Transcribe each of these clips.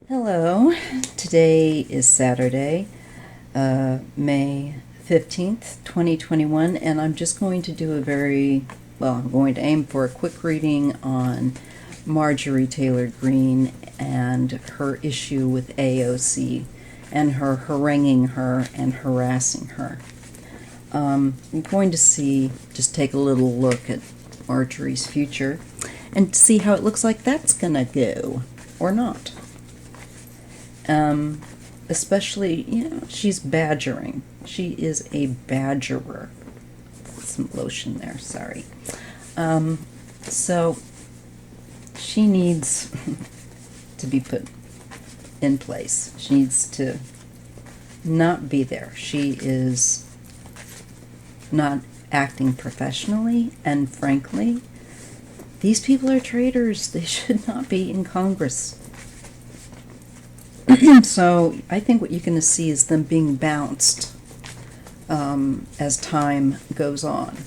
Hello, today is Saturday, May 15th, 2021, and I'm just going to do I'm going to aim for a quick reading on Marjorie Taylor Greene and her issue with AOC and her haranguing her and harassing her. I'm going to take a little look at Marjorie's future and see how it looks like that's gonna go, or not. Especially, she's badgering. She is a badgerer. Some lotion there, sorry. So she needs to be put in place. She needs to not be there. She is not acting professionally, and frankly, these people are traitors. They should not be in Congress. So I think what you're going to see is them being bounced as time goes on.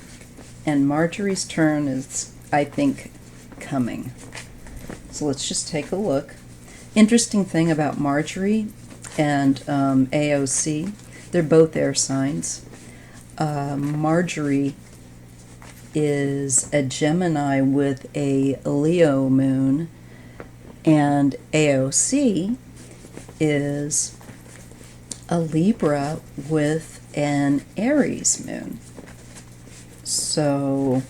And Marjorie's turn is, I think, coming. So let's just take a look. Interesting thing about Marjorie and AOC, they're both air signs. Marjorie is a Gemini with a Leo moon, and AOC is a Libra with an Aries moon. So,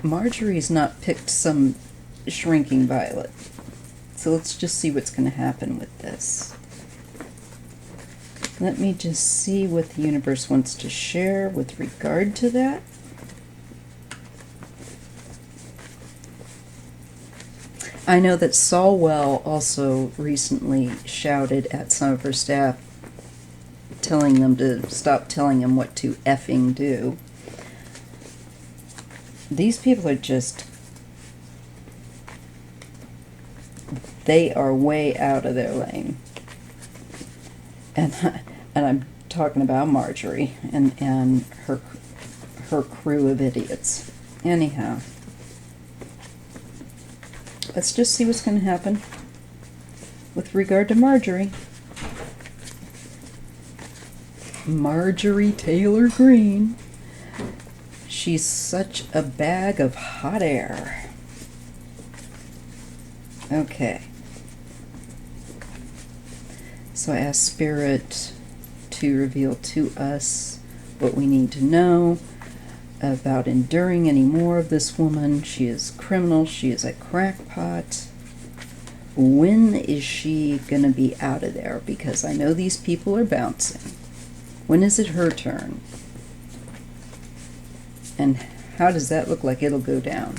Marjorie's not picked some shrinking violet. So let's just see what's going to happen with this. Let me just see what the universe wants to share with regard to that. I know that Solwell also recently shouted at some of her staff, telling them to stop telling him what to effing do. These people are they are way out of their lane. And I'm talking about Marjorie and her crew of idiots. Anyhow, let's just see what's going to happen with regard to Marjorie. Marjorie Taylor Greene. She's such a bag of hot air. Okay. So I asked Spirit to reveal to us what we need to know about enduring any more of this woman. She is criminal. She is a crackpot. When is she going to be out of there? Because I know these people are bouncing. When is it her turn? And how does that look like it'll go down?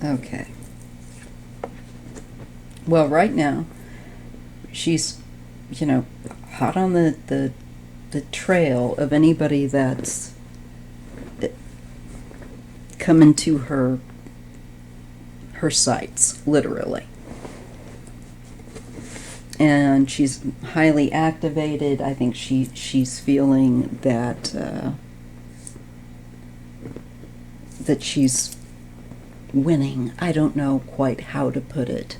Okay. Well, right now, she's, hot on the trail of anybody that's come into her sights, literally. And she's highly activated. I think she's feeling that that she's winning. I don't know quite how to put it,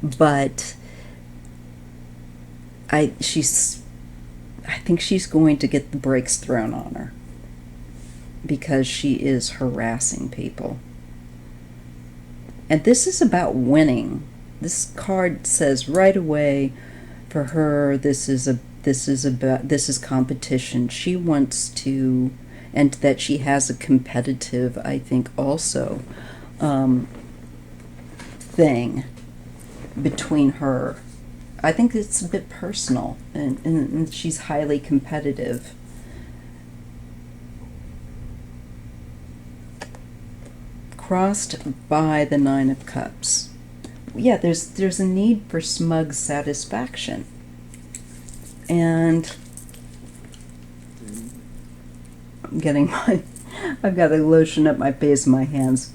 but I think she's going to get the brakes thrown on her because she is harassing people. And this is about winning. This card says right away for her, this is competition. She wants to, and that she has a competitive, I think, also thing between her. I think it's a bit personal, and she's highly competitive. Crossed by the Nine of Cups. Yeah, there's a need for smug satisfaction. And I've got to lotion up my face and my hands.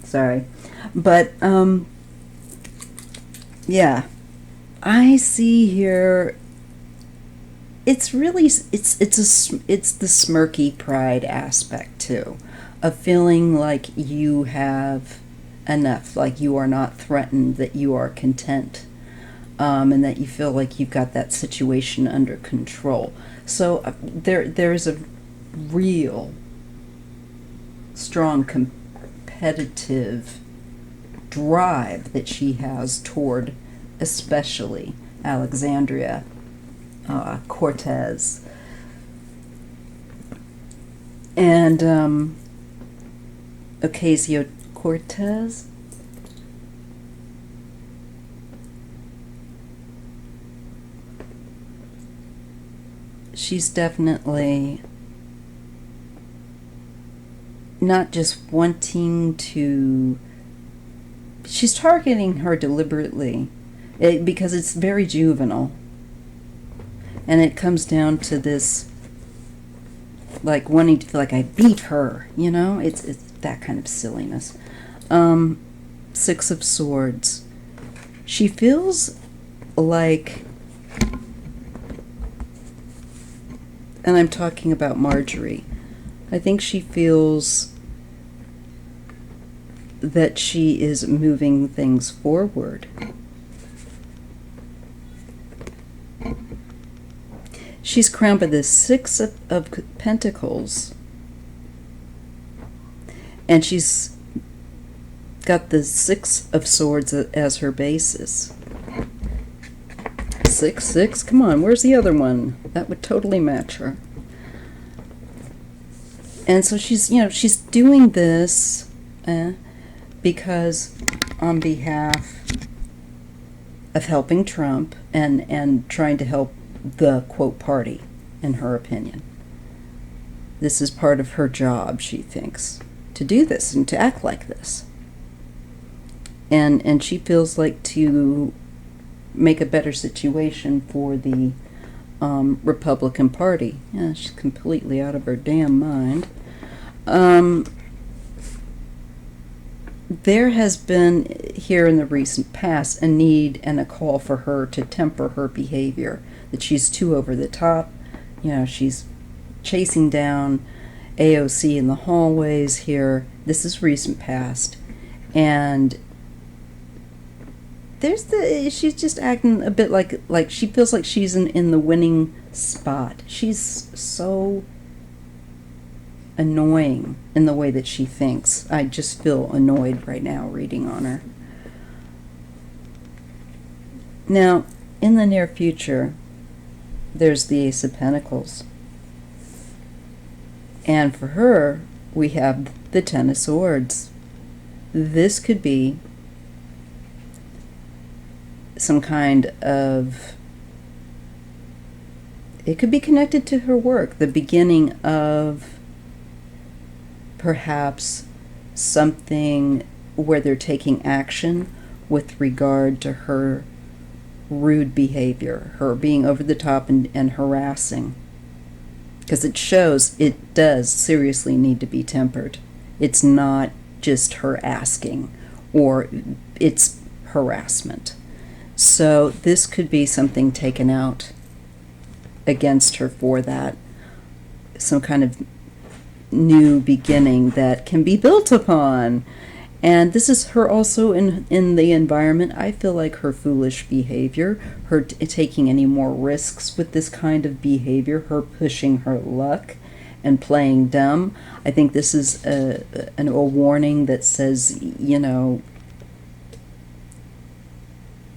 Sorry. But, yeah. I see here it's really it's the smirky pride aspect too, of feeling like you have enough, like you are not threatened, that you are content, and that you feel like you've got that situation under control. So there's a real strong competitive drive that she has toward, especially Alexandria Cortez. And Ocasio-Cortez. She's definitely not just wanting to... She's targeting her deliberately because it's very juvenile. And it comes down to this, like, wanting to feel like I beat her, you know? It's that kind of silliness. Six of Swords. She feels like, and I'm talking about Marjorie, I think she feels that she is moving things forward. She's crowned by the Six of Pentacles, and she's got the Six of Swords as her basis. 6, 6, come on, where's the other one? That would totally match her. And so she's, she's doing this because on behalf of helping Trump and trying to help the, quote, party, in her opinion. This is part of her job, she thinks, to do this and to act like this. And she feels like to make a better situation for the Republican Party. Yeah, she's completely out of her damn mind. There has been, here in the recent past, a need and a call for her to temper her behavior, that she's too over the top. She's chasing down AOC in the hallways here. This is recent past. And she's just acting a bit like she feels like she's in the winning spot. She's so annoying in the way that she thinks. I just feel annoyed right now reading on her. Now, in the near future, there's the Ace of Pentacles. And for her, we have the Ten of Swords. This could be some kind of... It could be connected to her work, the beginning of perhaps something where they're taking action with regard to her rude behavior, her being over the top and harassing. Because it shows it does seriously need to be tempered. It's not just her asking, or it's harassment. So this could be something taken out against her for that. Some kind of new beginning that can be built upon. And this is her also in the environment. I feel like her foolish behavior, her taking any more risks with this kind of behavior, her pushing her luck and playing dumb. I think this is a warning that says,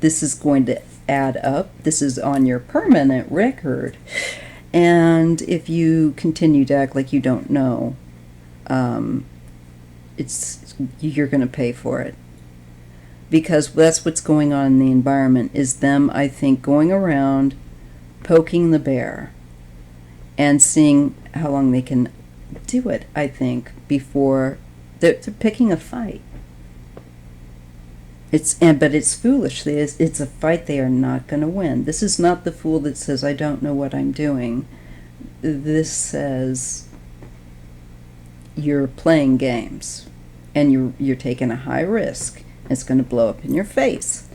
this is going to add up. This is on your permanent record. And if you continue to act like you don't know, you're going to pay for it. Because that's what's going on in the environment, is them, I think, going around poking the bear and seeing how long they can do it, I think, before they're picking a fight. But it's foolish. It's a fight they are not going to win. This is not the fool that says, I don't know what I'm doing. This says you're playing games and you're taking a high risk. It's going to blow up in your face.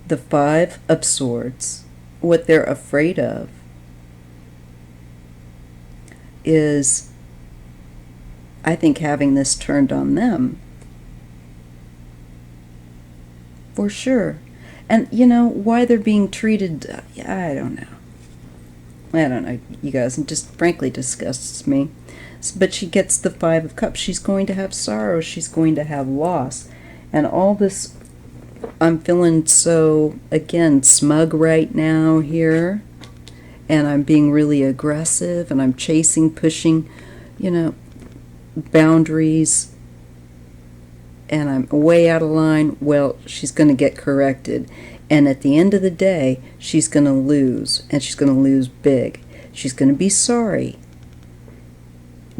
The Five of Swords what they're afraid of is, I think, having this turned on them. For sure. And, why they're being treated, I don't know. I don't know, you guys. It just frankly disgusts me. But she gets the Five of Cups. She's going to have sorrow. She's going to have loss. And all this, I'm feeling so, again, smug right now here. And I'm being really aggressive. And I'm chasing, pushing, boundaries. And I'm way out of line. Well, she's going to get corrected. And at the end of the day, she's going to lose. And she's going to lose big. She's going to be sorry.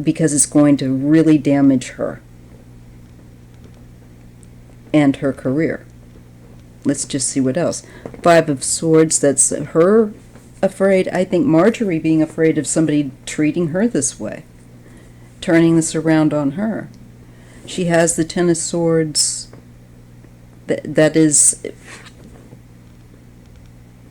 Because it's going to really damage her. And her career. Let's just see what else. Five of Swords, that's her afraid. I think Marjorie being afraid of somebody treating her this way. Turning this around on her. She has the Ten of Swords. That is...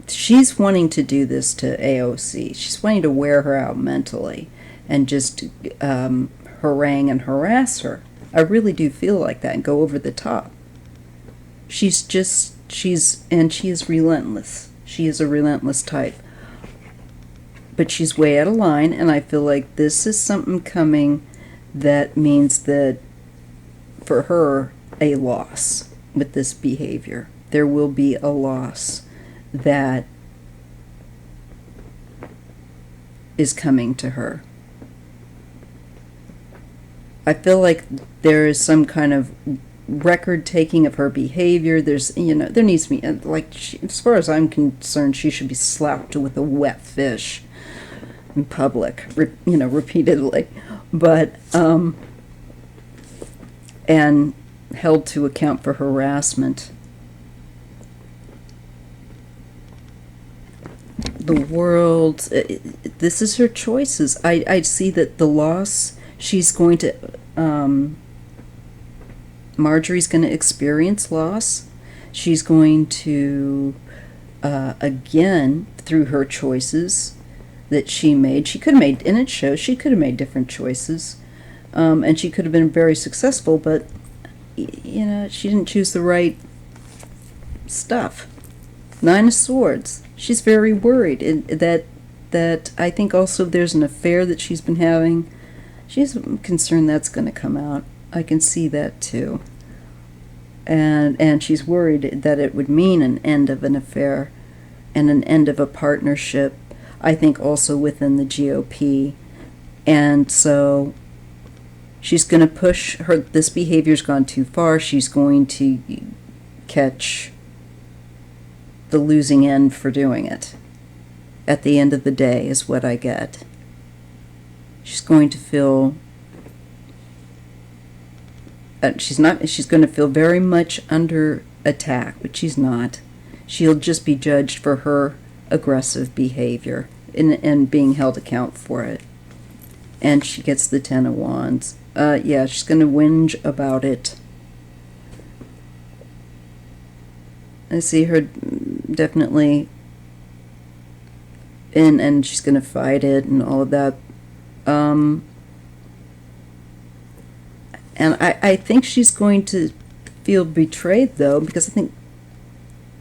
She's wanting to do this to AOC. She's wanting to wear her out mentally. And just harangue and harass her. I really do feel like that and go over the top. She is relentless. She is a relentless type. But she's way out of line, and I feel like this is something coming that means that, for her, a loss with this behavior. There will be a loss that is coming to her. I feel like there is some kind of record taking of her behavior. There's, there needs to be, as far as I'm concerned, she should be slapped with a wet fish in public, repeatedly. But, and held to account for harassment. The World, this is her choices. I see that the loss, she's going to, Marjorie's going to experience loss. She's going to, again, through her choices that she made, she could have made, and it shows, she could have made different choices. And she could have been very successful, but, she didn't choose the right stuff. Nine of Swords. She's very worried that I think also there's an affair that she's been having. She's concerned that's going to come out. I can see that too. And she's worried that it would mean an end of an affair and an end of a partnership, I think also within the GOP. And so she's going to push her, this behavior's gone too far. She's going to catch the losing end for doing it. At the end of the day is what I get. She's going to feel she's going to feel very much under attack, but she's not. She'll just be judged for her aggressive behavior and being held account for it. And she gets the Ten of Wands. Yeah, she's going to whinge about it. I see her definitely and she's going to fight it and all of that. And I think she's going to feel betrayed, though, because I think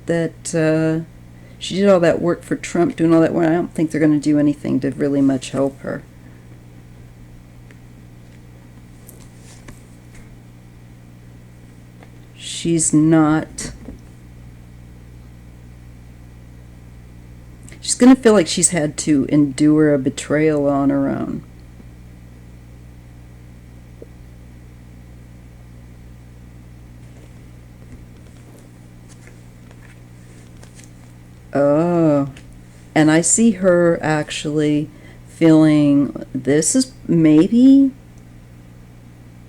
that she did all that work for Trump, doing all that work. I don't think they're going to do anything to really much help her. She's not... She's going to feel like she's had to endure a betrayal on her own. Oh, and I see her actually feeling this is maybe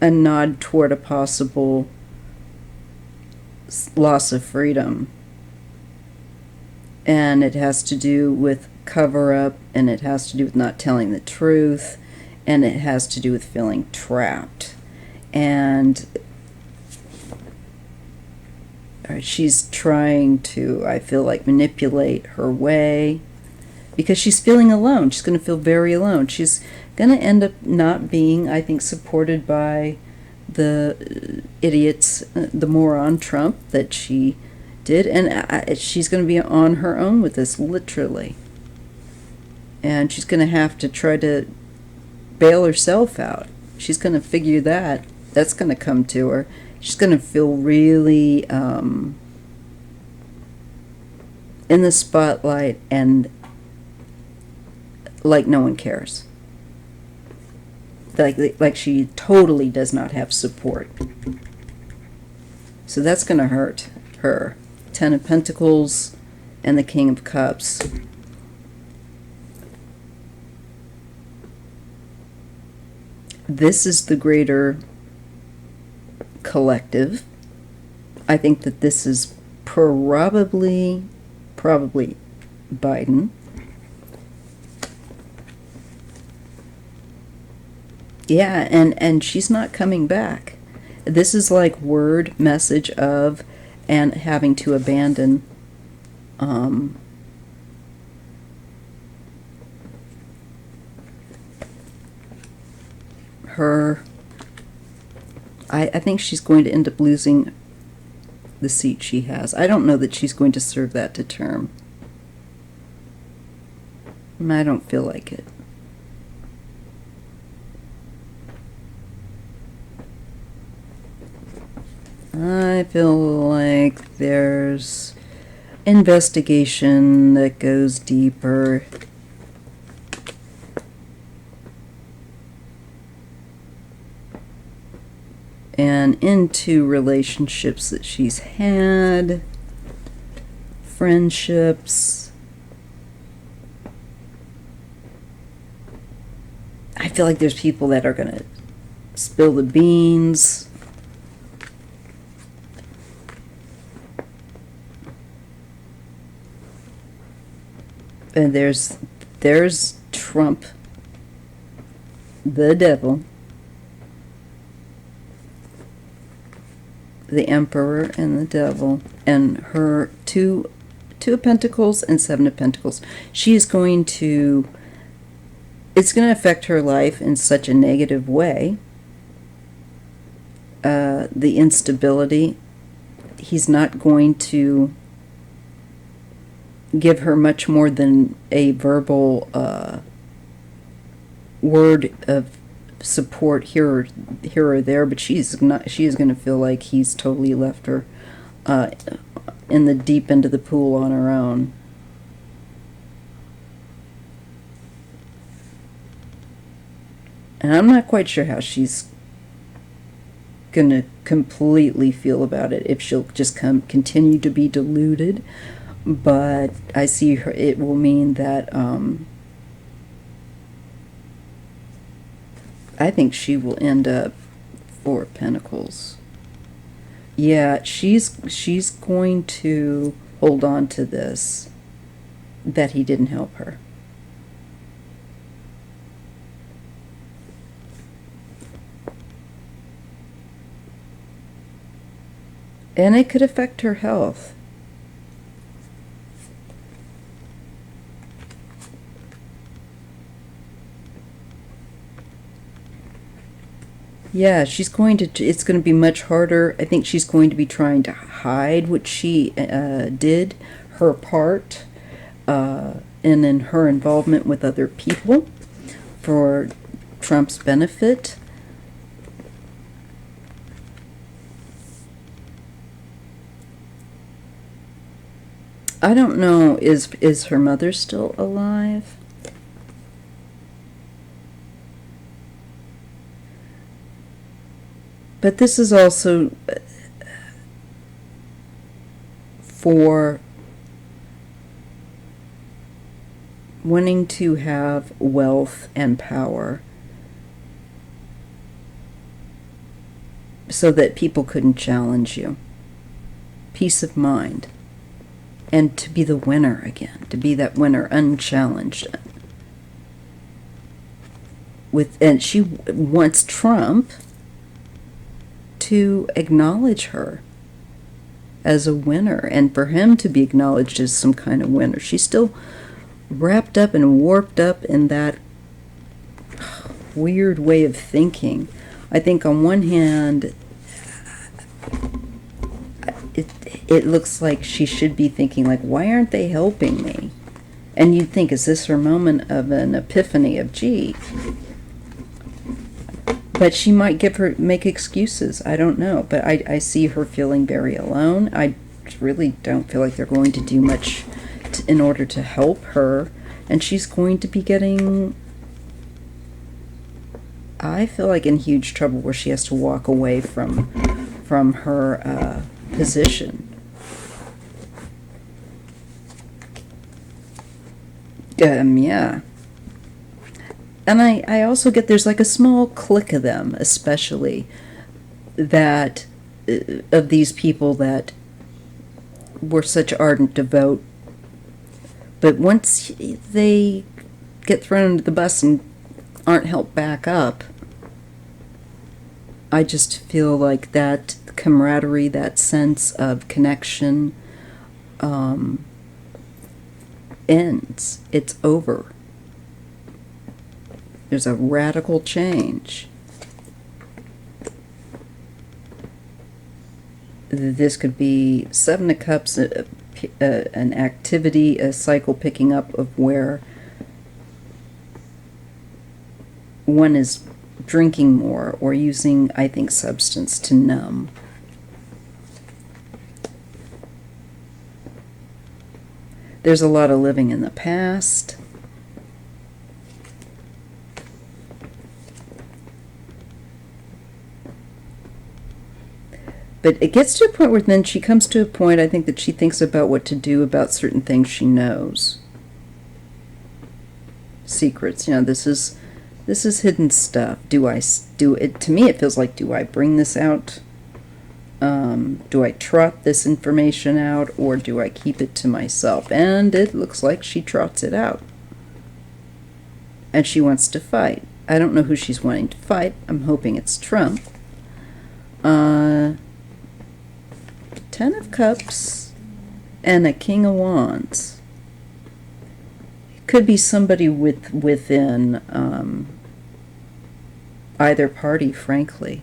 a nod toward a possible loss of freedom. And it has to do with cover-up, and it has to do with not telling the truth, and it has to do with feeling trapped. And she's trying to, I feel like, manipulate her way because she's feeling alone. She's going to feel very alone. She's going to end up not being, I think, supported by the idiots, the moron Trump that she did, and she's going to be on her own with this, literally. And she's going to have to try to bail herself out. She's going to figure that. That's going to come to her. She's going to feel really in the spotlight and like no one cares. Like she totally does not have support. So that's going to hurt her. Ten of Pentacles and the King of Cups. This is the greater collective. I think that this is probably Biden. Yeah, and she's not coming back. This is like word message of and having to abandon her. I think she's going to end up losing the seat she has. I don't know that she's going to serve that to term. I don't feel like it. I feel like there's investigation that goes deeper. And into relationships that she's had, friendships. I feel like there's people that are going to spill the beans. And there's Trump, the devil, the Emperor and the devil, and her two of Pentacles and Seven of Pentacles. She's going to, it's going to affect her life in such a negative way. The instability, he's not going to give her much more than a verbal word of support here or there, but she is going to feel like he's totally left her in the deep end of the pool on her own. And I'm not quite sure how she's going to completely feel about it, if she'll just continue to be deluded. But I see her, it will mean that I think she will end up Four of Pentacles. Yeah, she's going to hold on to this, that he didn't help her. And it could affect her health. Yeah, she's going to, it's going to be much harder. I think she's going to be trying to hide what she did, her part, and in her involvement with other people for Trump's benefit. I don't know, is her mother still alive? But this is also for wanting to have wealth and power so that people couldn't challenge you. Peace of mind. And to be the winner again, to be that winner unchallenged. And she wants Trump to acknowledge her. as a winner, and for him to be acknowledged as some kind of winner. She's still wrapped up and warped up in that weird way of thinking. I think on one hand, it looks like she should be thinking, like, why aren't they helping me? And you'd think, is this her moment of an epiphany of, gee? But she might make excuses. I don't know. But I see her feeling very alone. I really don't feel like they're going to do much in order to help her. And she's going to be getting, I feel like, in huge trouble where she has to walk away from her position. Yeah. And I also get there's like a small clique of them, especially, that of these people that were such ardent devout, but once they get thrown under the bus and aren't helped back up, I just feel like that camaraderie, that sense of connection, ends. It's over. There's a radical change. This could be Seven of Cups, an activity, a cycle picking up of where one is drinking more or using, I think, substance to numb. There's a lot of living in the past. But it gets to a point where then she comes to a point, I think, that she thinks about what to do about certain things she knows. Secrets. This is hidden stuff. Do I do it? To me, it feels like, do I bring this out? Do I trot this information out, or do I keep it to myself? And it looks like she trots it out. And she wants to fight. I don't know who she's wanting to fight. I'm hoping it's Trump. 10 of Cups and a King of Wands. It could be somebody within either party, frankly.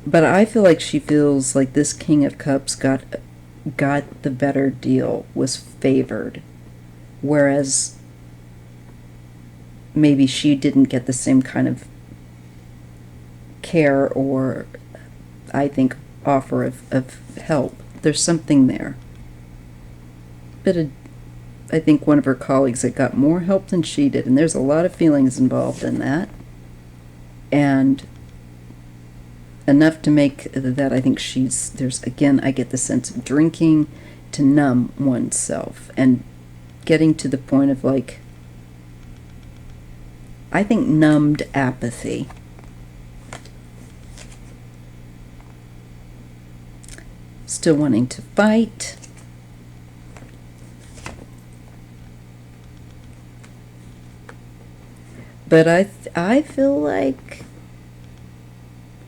But I feel like she feels like this King of Cups got the better deal, was favored, whereas maybe she didn't get the same kind of care or, I think, offer of help. There's something there. But I think one of her colleagues that got more help than she did, and there's a lot of feelings involved in that. And enough to make that I think again, I get the sense of drinking to numb oneself and getting to the point of, like, I think, numbed apathy. Still wanting to fight. But I feel like,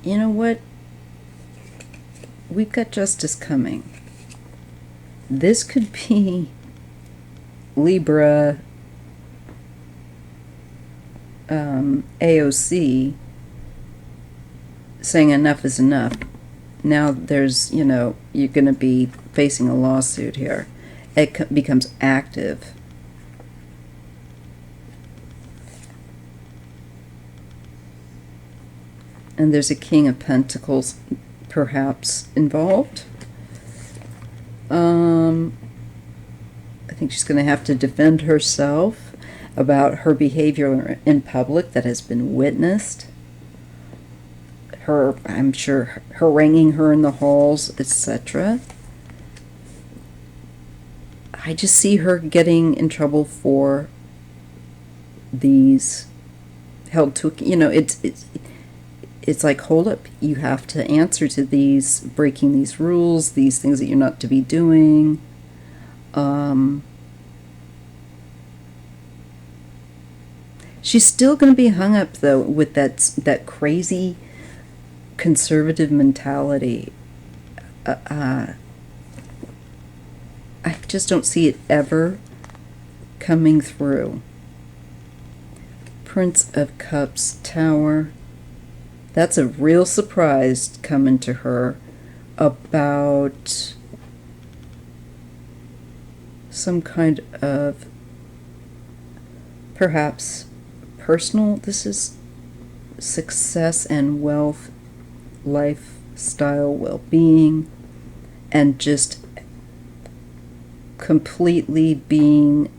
you know what? We've got justice coming. This could be Libra, AOC saying enough is enough. Now there's, you're going to be facing a lawsuit here. It becomes active. And there's a King of Pentacles perhaps involved. I think she's going to have to defend herself about her behavior in public that has been witnessed. I'm sure, haranguing her in the halls, etc. I just see her getting in trouble for these held to, it's like, hold up, you have to answer to these, breaking these rules, these things that you're not to be doing. She's still going to be hung up, though, with that crazy conservative mentality I just don't see it ever coming through. Prince of Cups, Tower. That's a real surprise coming to her about some kind of perhaps personal. This is success and wealth, lifestyle, well-being, and just completely being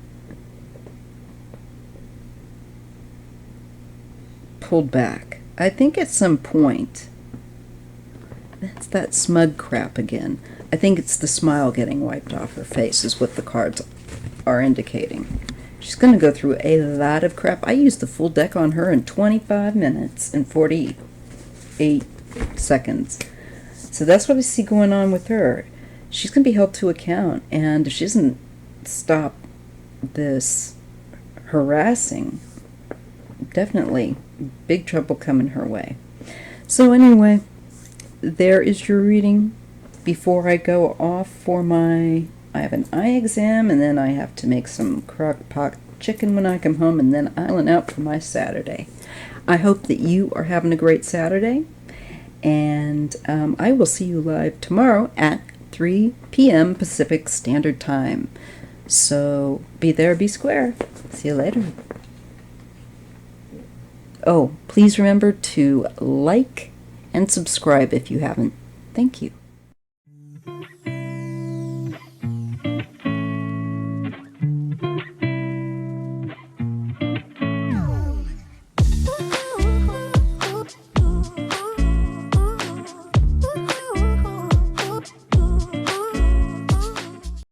pulled back. I think at some point, that's that smug crap again. I think it's the smile getting wiped off her face is what the cards are indicating. She's going to go through a lot of crap. I used the full deck on her in 25 minutes and 48 seconds. So that's what I see going on with her. She's going to be held to account, and if she doesn't stop this harassing, definitely big trouble coming her way. So anyway, there is your reading. Before I go off for I have an eye exam, and then I have to make some crock pot chicken when I come home, and then island out for my Saturday. I hope that you are having a great Saturday, and I will see you live tomorrow at 3 p.m. Pacific Standard Time. So be there, be square. See you later. Oh, please remember to like and subscribe if you haven't. Thank you.